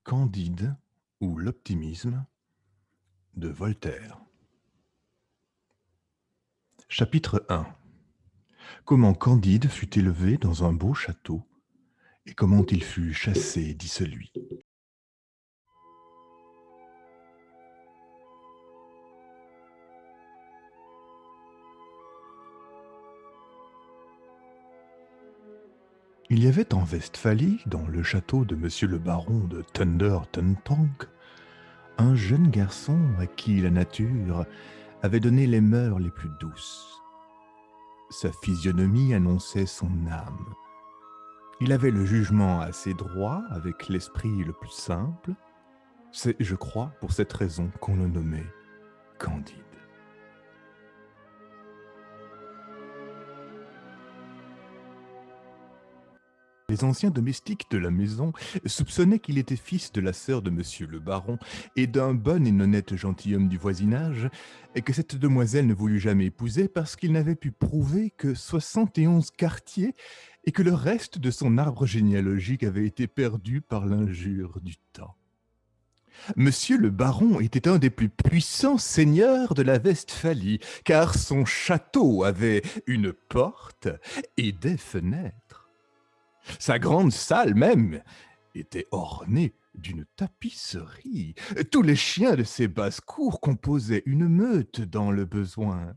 Candide ou l'optimisme de Voltaire. Chapitre 1. Comment Candide fut élevé dans un beau château et comment il fut chassé d'icelui. Il y avait en Westphalie, dans le château de monsieur le baron de Thunder-Ten-Tronckh, un jeune garçon à qui la nature avait donné les mœurs les plus douces. Sa physionomie annonçait son âme. Il avait le jugement assez droit, avec l'esprit le plus simple. C'est, je crois, pour cette raison qu'on le nommait Candide. Les anciens domestiques de la maison soupçonnaient qu'il était fils de la sœur de monsieur le baron et d'un bon et honnête gentilhomme du voisinage, et que cette demoiselle ne voulut jamais épouser parce qu'il n'avait pu prouver que 71 quartiers et que le reste de son arbre généalogique avait été perdu par l'injure du temps. Monsieur le baron était un des plus puissants seigneurs de la Westphalie, car son château avait une porte et des fenêtres. Sa grande salle même était ornée d'une tapisserie. Tous les chiens de ses basses-cours composaient une meute dans le besoin.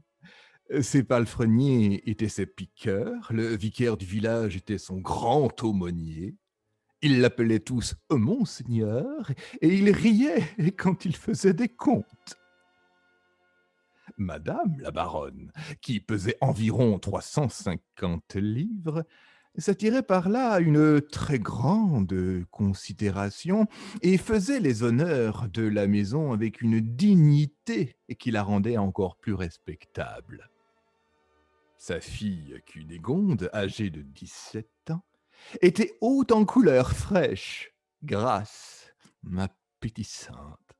Ses palefreniers étaient ses piqueurs, le vicaire du village était son grand aumônier. Ils l'appelaient tous Monseigneur, et ils riaient quand il faisait des comptes. Madame la baronne, qui pesait environ 350 livres, s'attirait par là une très grande considération et faisait les honneurs de la maison avec une dignité qui la rendait encore plus respectable. Sa fille Cunégonde, âgée de 17 ans, était haute en couleur fraîche, grasse, appétissante.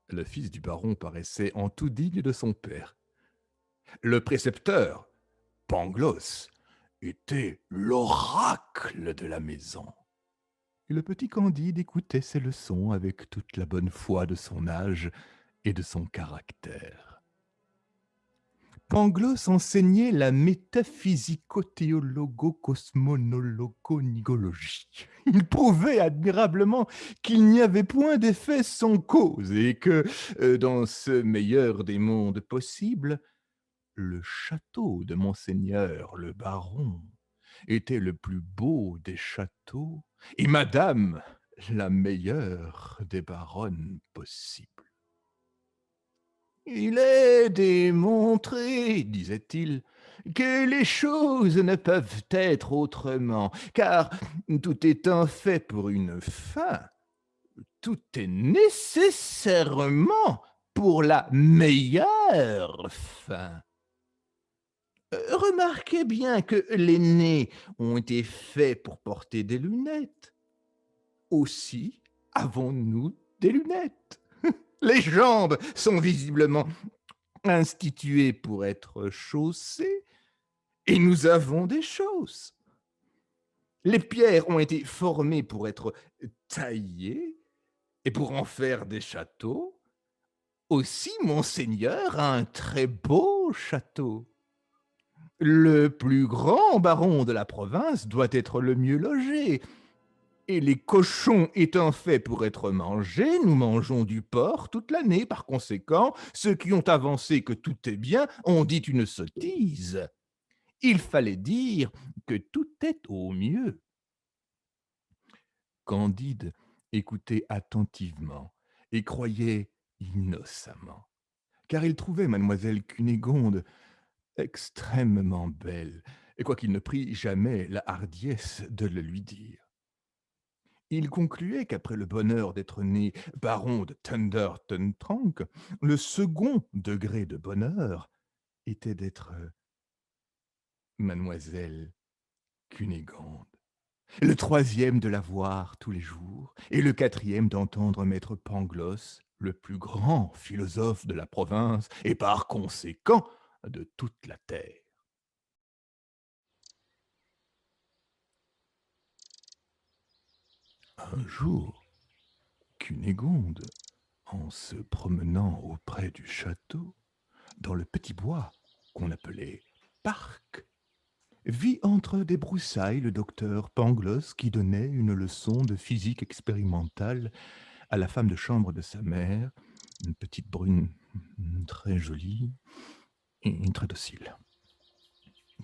Le fils du baron paraissait en tout digne de son père. Le précepteur, Pangloss, était l'oracle de la maison. Et le petit Candide écoutait ses leçons avec toute la bonne foi de son âge et de son caractère. Pangloss enseignait la métaphysico-théologo-cosmonologo-nigologie. Il prouvait admirablement qu'il n'y avait point d'effet sans cause et que, dans ce meilleur des mondes possibles, le château de monseigneur le baron était le plus beau des châteaux et madame la meilleure des baronnes possibles. Il est démontré, disait-il, que les choses ne peuvent être autrement, car tout étant fait pour une fin, tout est nécessairement pour la meilleure fin. Remarquez bien que les nez ont été faits pour porter des lunettes. Aussi avons-nous des lunettes. Les jambes sont visiblement instituées pour être chaussées, et nous avons des chausses. Les pierres ont été formées pour être taillées, et pour en faire des châteaux. Aussi, monseigneur a un très beau château. Le plus grand baron de la province doit être le mieux logé. Et les cochons étant faits pour être mangés, nous mangeons du porc toute l'année. Par conséquent, ceux qui ont avancé que tout est bien ont dit une sottise. Il fallait dire que tout est au mieux. Candide écoutait attentivement et croyait innocemment, car il trouvait mademoiselle Cunégonde extrêmement belle, et quoiqu'il ne prit jamais la hardiesse de le lui dire. Il concluait qu'après le bonheur d'être né baron de Thunder-Ten-Tronckh, le second degré de bonheur était d'être mademoiselle Cunégonde, le troisième de la voir tous les jours, et le quatrième d'entendre maître Pangloss, le plus grand philosophe de la province, et par conséquent de toute la terre. Un jour, Cunégonde, en se promenant auprès du château, dans le petit bois qu'on appelait parc, vit entre des broussailles le docteur Pangloss qui donnait une leçon de physique expérimentale à la femme de chambre de sa mère, une petite brune très jolie et très docile.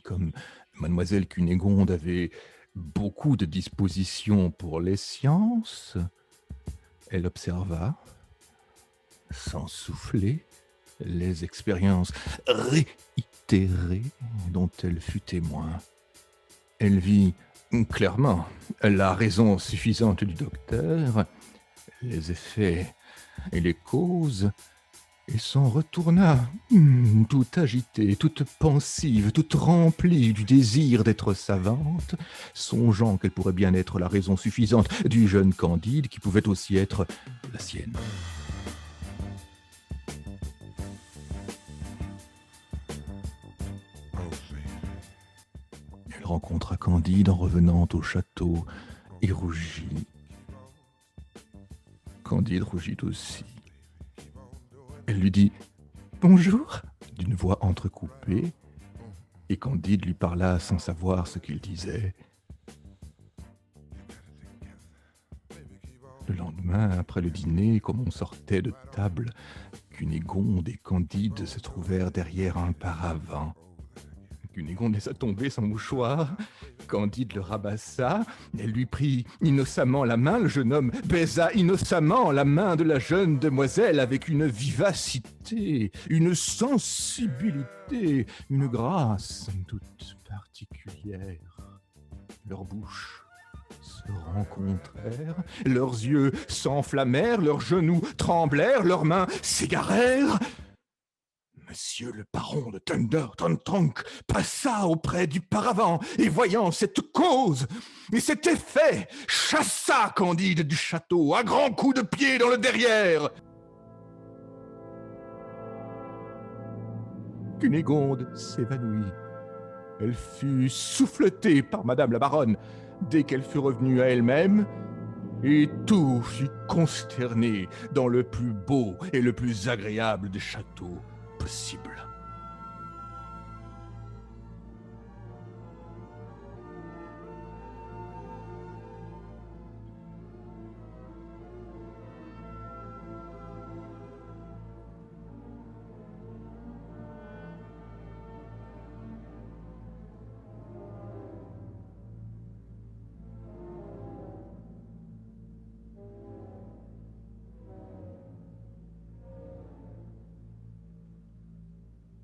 Comme mademoiselle Cunégonde avait beaucoup de dispositions pour les sciences, elle observa, sans souffler, les expériences réitérées dont elle fut témoin. Elle vit clairement la raison suffisante du docteur, les effets et les causes, et s'en retourna, toute agitée, toute pensive, toute remplie du désir d'être savante, songeant qu'elle pourrait bien être la raison suffisante du jeune Candide, qui pouvait aussi être la sienne. Elle rencontra Candide en revenant au château et rougit. Candide rougit aussi. Elle lui dit « Bonjour » d'une voix entrecoupée, et Candide lui parla sans savoir ce qu'il disait. Le lendemain, après le dîner, comme on sortait de table, Cunégonde et Candide se trouvèrent derrière un paravent. Cunégonde laissa tomber son mouchoir. Candide le rabassa. Elle lui prit innocemment la main. Le jeune homme baisa innocemment la main de la jeune demoiselle avec une vivacité, une sensibilité, une grâce toute particulière. Leurs bouches se rencontrèrent, leurs yeux s'enflammèrent, leurs genoux tremblèrent, leurs mains s'égarèrent. Monsieur le baron de Thunder Tontonk passa auprès du paravent et voyant cette cause et cet effet, chassa Candide du château à grands coups de pied dans le derrière. Cunégonde s'évanouit. Elle fut souffletée par madame la baronne dès qu'elle fut revenue à elle-même, et tout fut consterné dans le plus beau et le plus agréable des châteaux possible.